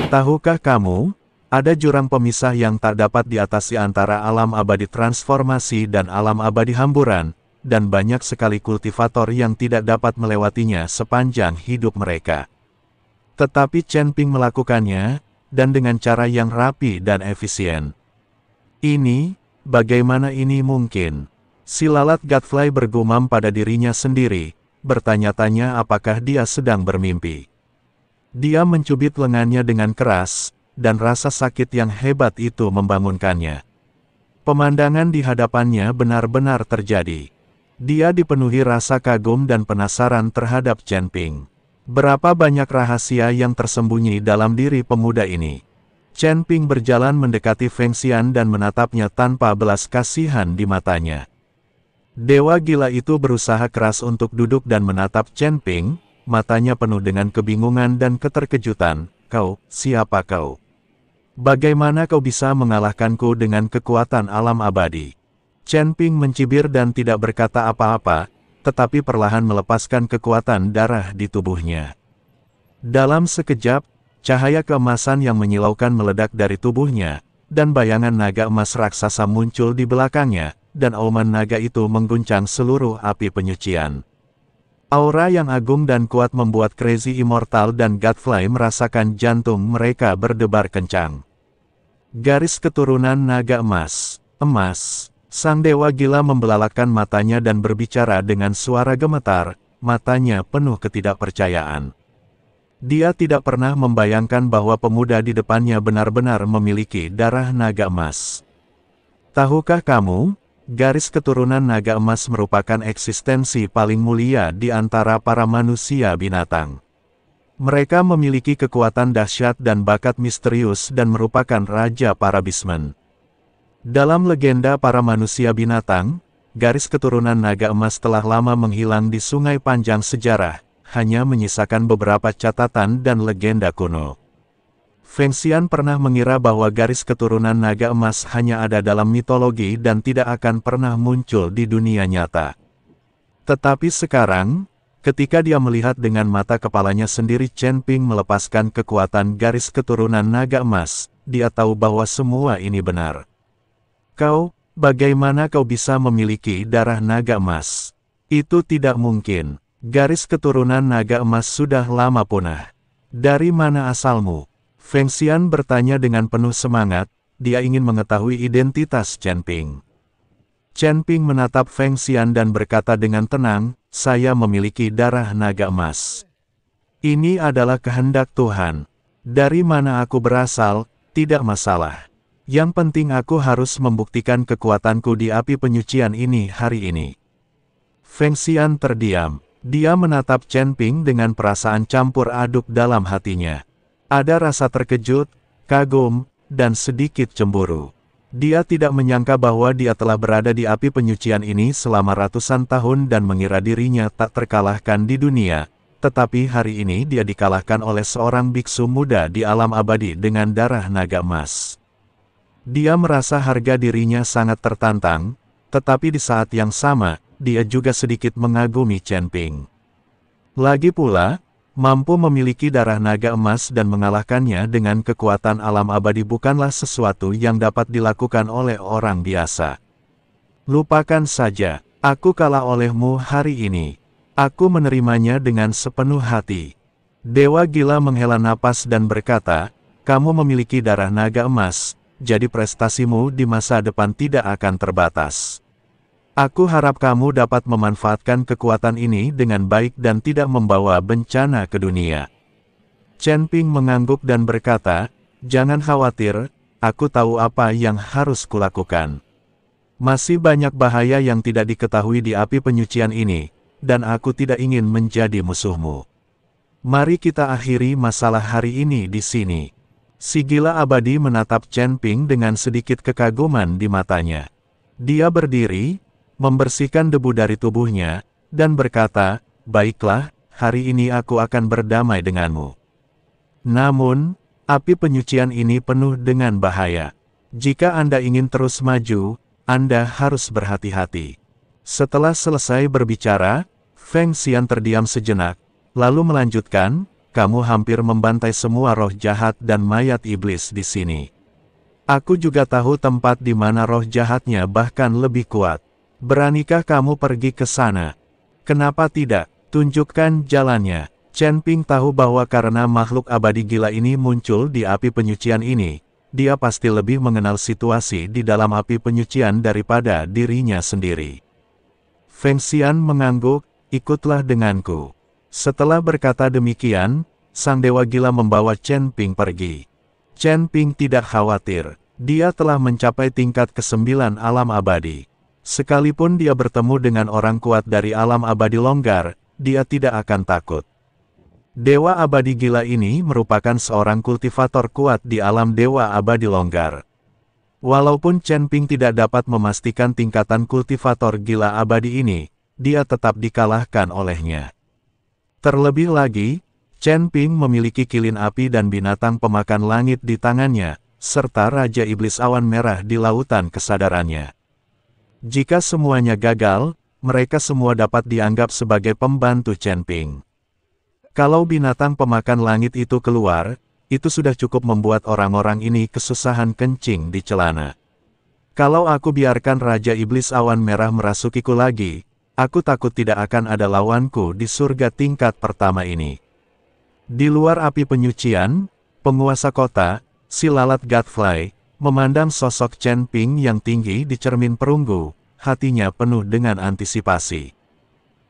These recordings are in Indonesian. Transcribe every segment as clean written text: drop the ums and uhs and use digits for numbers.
Tahukah kamu, ada jurang pemisah yang tak dapat diatasi antara alam abadi transformasi dan alam abadi hamburan, dan banyak sekali kultivator yang tidak dapat melewatinya sepanjang hidup mereka. Tetapi Chen Ping melakukannya, dan dengan cara yang rapi dan efisien. Ini, bagaimana ini mungkin? Si lalat Godfly bergumam pada dirinya sendiri, bertanya-tanya apakah dia sedang bermimpi. Dia mencubit lengannya dengan keras, dan rasa sakit yang hebat itu membangunkannya. Pemandangan di hadapannya benar-benar terjadi. Dia dipenuhi rasa kagum dan penasaran terhadap Chen Ping. Berapa banyak rahasia yang tersembunyi dalam diri pemuda ini. Chen Ping berjalan mendekati Feng Xian dan menatapnya tanpa belas kasihan di matanya. Dewa gila itu berusaha keras untuk duduk dan menatap Chen Ping, matanya penuh dengan kebingungan dan keterkejutan. Kau, siapa kau? Bagaimana kau bisa mengalahkanku dengan kekuatan alam abadi? Chen Ping mencibir dan tidak berkata apa-apa, tetapi perlahan melepaskan kekuatan darah di tubuhnya. Dalam sekejap, cahaya keemasan yang menyilaukan meledak dari tubuhnya, dan bayangan naga emas raksasa muncul di belakangnya, dan auman naga itu mengguncang seluruh api penyucian. Aura yang agung dan kuat membuat Crazy Immortal dan Godfly merasakan jantung mereka berdebar kencang. Garis keturunan naga emas, sang dewa gila membelalakkan matanya dan berbicara dengan suara gemetar, matanya penuh ketidakpercayaan. Dia tidak pernah membayangkan bahwa pemuda di depannya benar-benar memiliki darah naga emas. Tahukah kamu, garis keturunan naga emas merupakan eksistensi paling mulia di antara para manusia binatang. Mereka memiliki kekuatan dahsyat dan bakat misterius dan merupakan raja para Beastmen. Dalam legenda para manusia binatang, garis keturunan naga emas telah lama menghilang di sungai panjang sejarah, hanya menyisakan beberapa catatan dan legenda kuno. Feng Xian pernah mengira bahwa garis keturunan naga emas hanya ada dalam mitologi dan tidak akan pernah muncul di dunia nyata. Tetapi sekarang, ketika dia melihat dengan mata kepalanya sendiri Chen Ping melepaskan kekuatan garis keturunan naga emas, dia tahu bahwa semua ini benar. Kau, bagaimana kau bisa memiliki darah naga emas? Itu tidak mungkin. Garis keturunan naga emas sudah lama punah. Dari mana asalmu? Feng Xian bertanya dengan penuh semangat, dia ingin mengetahui identitas Chen Ping. Chen Ping menatap Feng Xian dan berkata dengan tenang, saya memiliki darah naga emas. Ini adalah kehendak Tuhan. Dari mana aku berasal, tidak masalah. Yang penting aku harus membuktikan kekuatanku di api penyucian ini hari ini. Feng Xian terdiam. Dia menatap Chen Ping dengan perasaan campur aduk dalam hatinya. Ada rasa terkejut, kagum, dan sedikit cemburu. Dia tidak menyangka bahwa dia telah berada di api penyucian ini selama ratusan tahun dan mengira dirinya tak terkalahkan di dunia. Tetapi hari ini dia dikalahkan oleh seorang biksu muda di alam abadi dengan darah naga emas. Dia merasa harga dirinya sangat tertantang, tetapi di saat yang sama, dia juga sedikit mengagumi Chen Ping. Lagi pula, mampu memiliki darah naga emas dan mengalahkannya dengan kekuatan alam abadi bukanlah sesuatu yang dapat dilakukan oleh orang biasa. Lupakan saja, aku kalah olehmu hari ini. Aku menerimanya dengan sepenuh hati. Dewa gila menghela napas dan berkata, kamu memiliki darah naga emas, jadi prestasimu di masa depan tidak akan terbatas. Aku harap kamu dapat memanfaatkan kekuatan ini dengan baik dan tidak membawa bencana ke dunia. Chen Ping mengangguk dan berkata, jangan khawatir, aku tahu apa yang harus kulakukan. Masih banyak bahaya yang tidak diketahui di api penyucian ini, dan aku tidak ingin menjadi musuhmu. Mari kita akhiri masalah hari ini di sini. Si gila abadi menatap Chen Ping dengan sedikit kekaguman di matanya. Dia berdiri, membersihkan debu dari tubuhnya, dan berkata, baiklah, hari ini aku akan berdamai denganmu. Namun, api penyucian ini penuh dengan bahaya. Jika Anda ingin terus maju, Anda harus berhati-hati. Setelah selesai berbicara, Feng Xian terdiam sejenak, lalu melanjutkan, kamu hampir membantai semua roh jahat dan mayat iblis di sini. Aku juga tahu tempat di mana roh jahatnya bahkan lebih kuat. Beranikah kamu pergi ke sana? Kenapa tidak? Tunjukkan jalannya. Chen Ping tahu bahwa karena makhluk abadi gila ini muncul di api penyucian ini, dia pasti lebih mengenal situasi di dalam api penyucian daripada dirinya sendiri. Feng Xian mengangguk, ikutlah denganku. Setelah berkata demikian, sang dewa gila membawa Chen Ping pergi. Chen Ping tidak khawatir, dia telah mencapai tingkat ke-9 alam abadi. Sekalipun dia bertemu dengan orang kuat dari alam abadi longgar, dia tidak akan takut. Dewa abadi gila ini merupakan seorang kultivator kuat di alam dewa abadi longgar. Walaupun Chen Ping tidak dapat memastikan tingkatan kultivator gila abadi ini, dia tetap dikalahkan olehnya. Terlebih lagi, Chen Ping memiliki kilin api dan binatang pemakan langit di tangannya, serta Raja Iblis Awan Merah di lautan kesadarannya. Jika semuanya gagal, mereka semua dapat dianggap sebagai pembantu Chen Ping. Kalau binatang pemakan langit itu keluar, itu sudah cukup membuat orang-orang ini kesusahan kencing di celana. Kalau aku biarkan Raja Iblis Awan Merah merasukiku lagi, aku takut tidak akan ada lawanku di surga tingkat pertama ini. Di luar api penyucian, penguasa kota, si lalat Godfly, memandang sosok Chen Ping yang tinggi di cermin perunggu, hatinya penuh dengan antisipasi.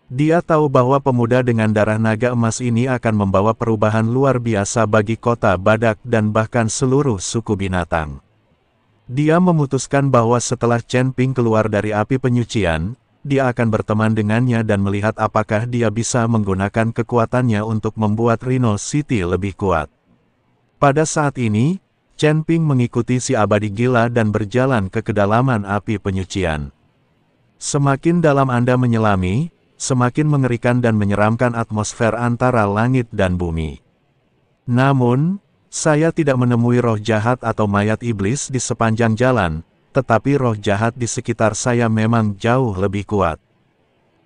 Dia tahu bahwa pemuda dengan darah naga emas ini akan membawa perubahan luar biasa bagi kota badak dan bahkan seluruh suku binatang. Dia memutuskan bahwa setelah Chen Ping keluar dari api penyucian, dia akan berteman dengannya dan melihat apakah dia bisa menggunakan kekuatannya untuk membuat Rhino City lebih kuat. Pada saat ini, Chen Ping mengikuti si abadi gila dan berjalan ke kedalaman api penyucian. Semakin dalam Anda menyelami, semakin mengerikan dan menyeramkan atmosfer antara langit dan bumi. Namun, saya tidak menemui roh jahat atau mayat iblis di sepanjang jalan, tetapi roh jahat di sekitar saya memang jauh lebih kuat.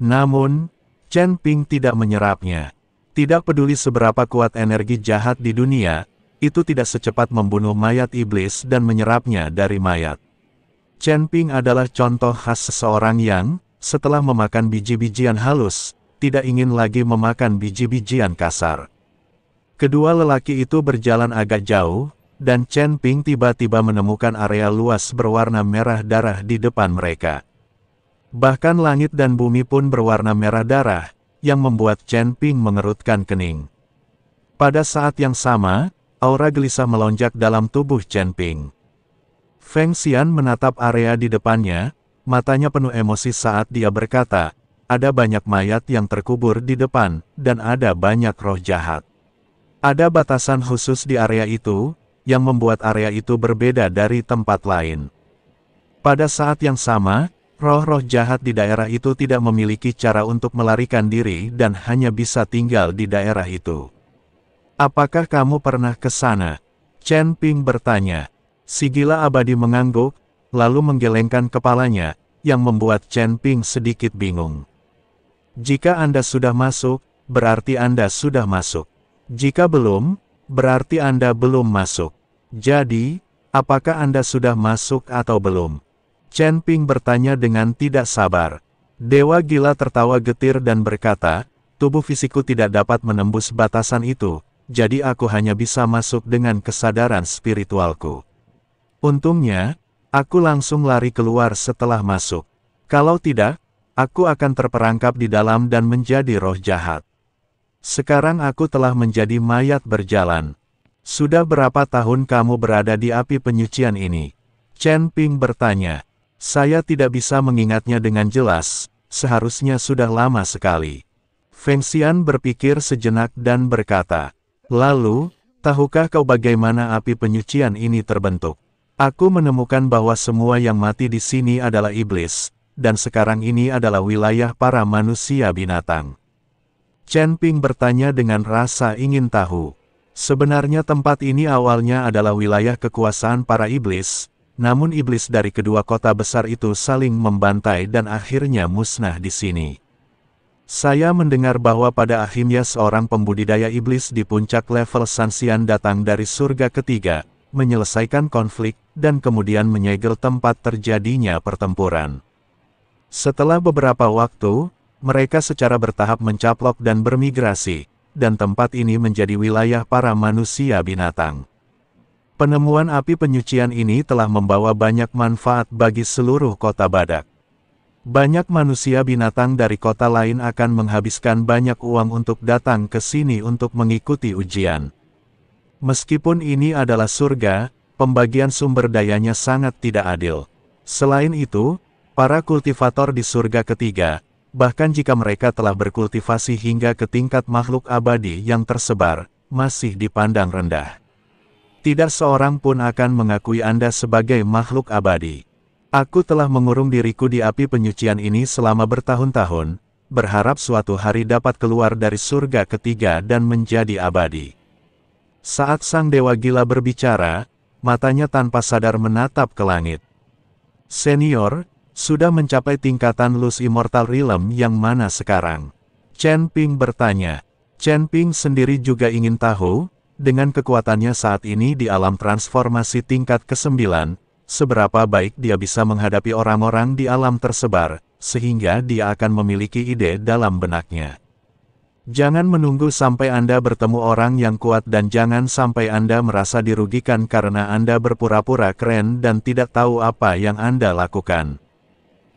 Namun, Chen Ping tidak menyerapnya. Tidak peduli seberapa kuat energi jahat di dunia, itu tidak secepat membunuh mayat iblis dan menyerapnya dari mayat. Chen Ping adalah contoh khas seseorang yang, setelah memakan biji-bijian halus, tidak ingin lagi memakan biji-bijian kasar. Kedua lelaki itu berjalan agak jauh, dan Chen Ping tiba-tiba menemukan area luas berwarna merah darah di depan mereka. Bahkan langit dan bumi pun berwarna merah darah, yang membuat Chen Ping mengerutkan kening. Pada saat yang sama, aura gelisah melonjak dalam tubuh Chen Ping. Feng Xian menatap area di depannya, matanya penuh emosi saat dia berkata, ada banyak mayat yang terkubur di depan, dan ada banyak roh jahat. Ada batasan khusus di area itu, yang membuat area itu berbeda dari tempat lain. Pada saat yang sama, roh-roh jahat di daerah itu tidak memiliki cara untuk melarikan diri dan hanya bisa tinggal di daerah itu. Apakah kamu pernah ke sana? Chen Ping bertanya. Si gila abadi mengangguk, lalu menggelengkan kepalanya, yang membuat Chen Ping sedikit bingung. Jika Anda sudah masuk, berarti Anda sudah masuk. Jika belum, berarti Anda belum masuk. Jadi, apakah Anda sudah masuk atau belum? Chen Ping bertanya dengan tidak sabar. Dewa gila tertawa getir dan berkata, tubuh fisikku tidak dapat menembus batasan itu, jadi aku hanya bisa masuk dengan kesadaran spiritualku. Untungnya, aku langsung lari keluar setelah masuk. Kalau tidak, aku akan terperangkap di dalam dan menjadi roh jahat. Sekarang aku telah menjadi mayat berjalan. Sudah berapa tahun kamu berada di api penyucian ini? Chen Ping bertanya. Saya tidak bisa mengingatnya dengan jelas, seharusnya sudah lama sekali. Feng Xian berpikir sejenak dan berkata, lalu, tahukah kau bagaimana api penyucian ini terbentuk? Aku menemukan bahwa semua yang mati di sini adalah iblis, dan sekarang ini adalah wilayah para manusia binatang. Chen Ping bertanya dengan rasa ingin tahu. Sebenarnya tempat ini awalnya adalah wilayah kekuasaan para iblis, namun iblis dari kedua kota besar itu saling membantai dan akhirnya musnah di sini. Saya mendengar bahwa pada akhirnya seorang pembudidaya iblis di puncak level Sanxian datang dari surga ketiga, menyelesaikan konflik, dan kemudian menyegel tempat terjadinya pertempuran. Setelah beberapa waktu, mereka secara bertahap mencaplok dan bermigrasi, dan tempat ini menjadi wilayah para manusia binatang. Penemuan api penyucian ini telah membawa banyak manfaat bagi seluruh kota Badak. Banyak manusia binatang dari kota lain akan menghabiskan banyak uang untuk datang ke sini untuk mengikuti ujian. Meskipun ini adalah surga, pembagian sumber dayanya sangat tidak adil. Selain itu, para kultivator di surga ketiga, bahkan jika mereka telah berkultivasi hingga ke tingkat makhluk abadi yang tersebar, masih dipandang rendah. Tidak seorang pun akan mengakui Anda sebagai makhluk abadi. Aku telah mengurung diriku di api penyucian ini selama bertahun-tahun, berharap suatu hari dapat keluar dari surga ketiga dan menjadi abadi. Saat sang dewa gila berbicara, matanya tanpa sadar menatap ke langit. Senior, sudah mencapai tingkatan Luz Immortal Realm yang mana sekarang? Chen Ping bertanya. Chen Ping sendiri juga ingin tahu, dengan kekuatannya saat ini di alam transformasi tingkat ke-9, seberapa baik dia bisa menghadapi orang-orang di alam tersebar, sehingga dia akan memiliki ide dalam benaknya. Jangan menunggu sampai Anda bertemu orang yang kuat dan jangan sampai Anda merasa dirugikan karena Anda berpura-pura keren dan tidak tahu apa yang Anda lakukan.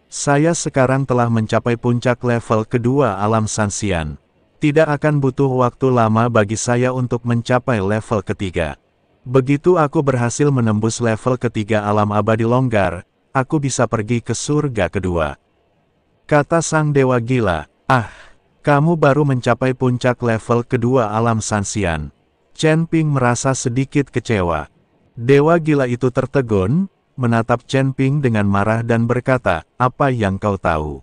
Saya sekarang telah mencapai puncak level kedua alam Sanxian. Tidak akan butuh waktu lama bagi saya untuk mencapai level ketiga. Begitu aku berhasil menembus level ketiga alam abadi longgar, aku bisa pergi ke surga kedua. Kata sang dewa gila, kamu baru mencapai puncak level kedua alam Sanxian. Chen Ping merasa sedikit kecewa. Dewa gila itu tertegun, menatap Chen Ping dengan marah dan berkata, apa yang kau tahu?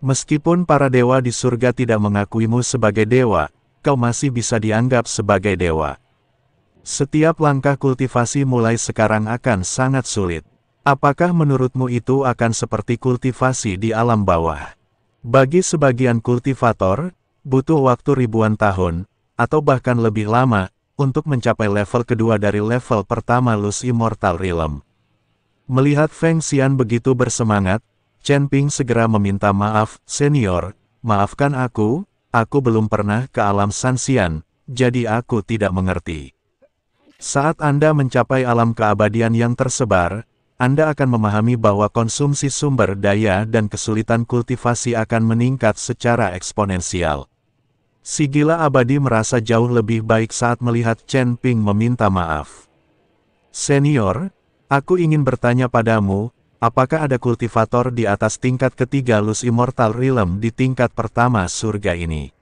Meskipun para dewa di surga tidak mengakuimu sebagai dewa, kau masih bisa dianggap sebagai dewa. Setiap langkah kultivasi mulai sekarang akan sangat sulit. Apakah menurutmu itu akan seperti kultivasi di alam bawah? Bagi sebagian kultivator, butuh waktu ribuan tahun, atau bahkan lebih lama, untuk mencapai level kedua dari level pertama Luz Immortal Realm. Melihat Feng Xian begitu bersemangat, Chen Ping segera meminta maaf, senior, maafkan aku belum pernah ke alam Sanxian, jadi aku tidak mengerti. Saat Anda mencapai alam keabadian yang tersebar, Anda akan memahami bahwa konsumsi sumber daya dan kesulitan kultivasi akan meningkat secara eksponensial. Si gila abadi merasa jauh lebih baik saat melihat Chen Ping meminta maaf. Senior, aku ingin bertanya padamu, apakah ada kultivator di atas tingkat ketiga Luz Immortal Realm di tingkat pertama surga ini?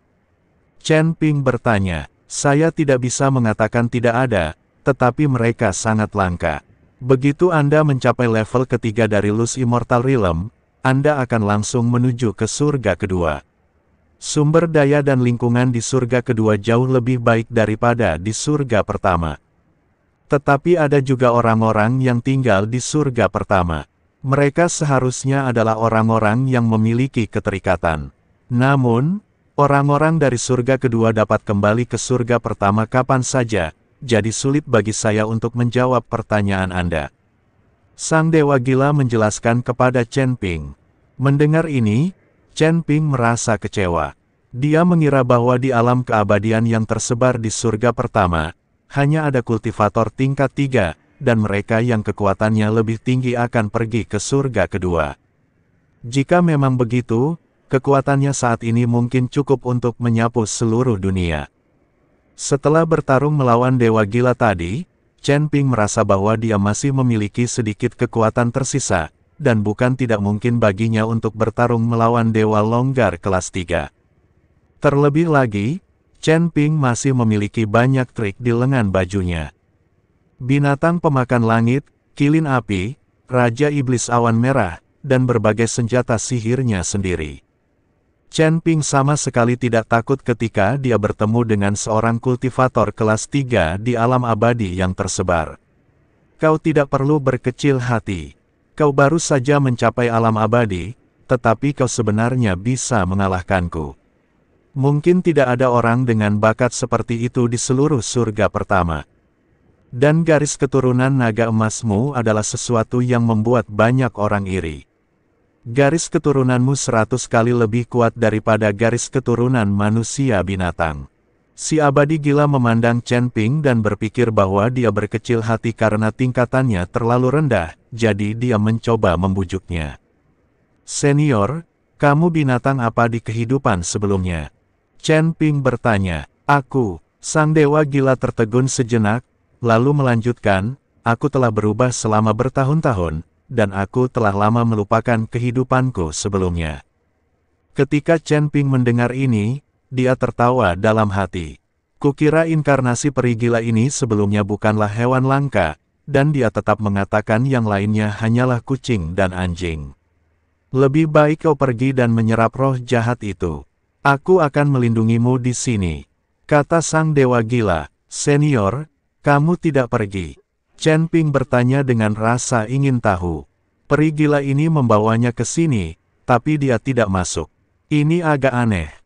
Chen Ping bertanya, saya tidak bisa mengatakan tidak ada, tetapi mereka sangat langka. Begitu Anda mencapai level ketiga dari Luz Immortal Realm, Anda akan langsung menuju ke surga kedua. Sumber daya dan lingkungan di surga kedua jauh lebih baik daripada di surga pertama. Tetapi ada juga orang-orang yang tinggal di surga pertama. Mereka seharusnya adalah orang-orang yang memiliki keterikatan. Namun, orang-orang dari surga kedua dapat kembali ke surga pertama kapan saja, jadi sulit bagi saya untuk menjawab pertanyaan Anda. Sang dewa gila menjelaskan kepada Chen Ping. Mendengar ini, Chen Ping merasa kecewa. Dia mengira bahwa di alam keabadian yang tersebar di surga pertama, hanya ada kultivator tingkat 3, dan mereka yang kekuatannya lebih tinggi akan pergi ke surga kedua. Jika memang begitu, kekuatannya saat ini mungkin cukup untuk menyapu seluruh dunia. Setelah bertarung melawan dewa gila tadi, Chen Ping merasa bahwa dia masih memiliki sedikit kekuatan tersisa, dan bukan tidak mungkin baginya untuk bertarung melawan dewa longgar kelas 3. Terlebih lagi, Chen Ping masih memiliki banyak trik di lengan bajunya. Binatang pemakan langit, kilin api, Raja Iblis Awan Merah, dan berbagai senjata sihirnya sendiri. Chen Ping sama sekali tidak takut ketika dia bertemu dengan seorang kultivator kelas 3 di alam abadi yang tersebar. Kau tidak perlu berkecil hati. Kau baru saja mencapai alam abadi, tetapi kau sebenarnya bisa mengalahkanku. Mungkin tidak ada orang dengan bakat seperti itu di seluruh surga pertama. Dan garis keturunan naga emasmu adalah sesuatu yang membuat banyak orang iri. Garis keturunanmu 100 kali lebih kuat daripada garis keturunan manusia binatang. Si abadi gila memandang Chen Ping dan berpikir bahwa dia berkecil hati karena tingkatannya terlalu rendah, jadi dia mencoba membujuknya. Senior, kamu binatang apa di kehidupan sebelumnya? Chen Ping bertanya. Aku, sang dewa gila tertegun sejenak, lalu melanjutkan, aku telah berubah selama bertahun-tahun, dan aku telah lama melupakan kehidupanku sebelumnya. Ketika Chen Ping mendengar ini, dia tertawa dalam hati. Kukira inkarnasi peri gila ini sebelumnya bukanlah hewan langka, dan dia tetap mengatakan yang lainnya hanyalah kucing dan anjing. Lebih baik kau pergi dan menyerap roh jahat itu. Aku akan melindungimu di sini, kata sang dewa gila. Senior, kamu tidak pergi. Chen Ping bertanya dengan rasa ingin tahu. Peri gila ini membawanya ke sini, tapi dia tidak masuk. Ini agak aneh.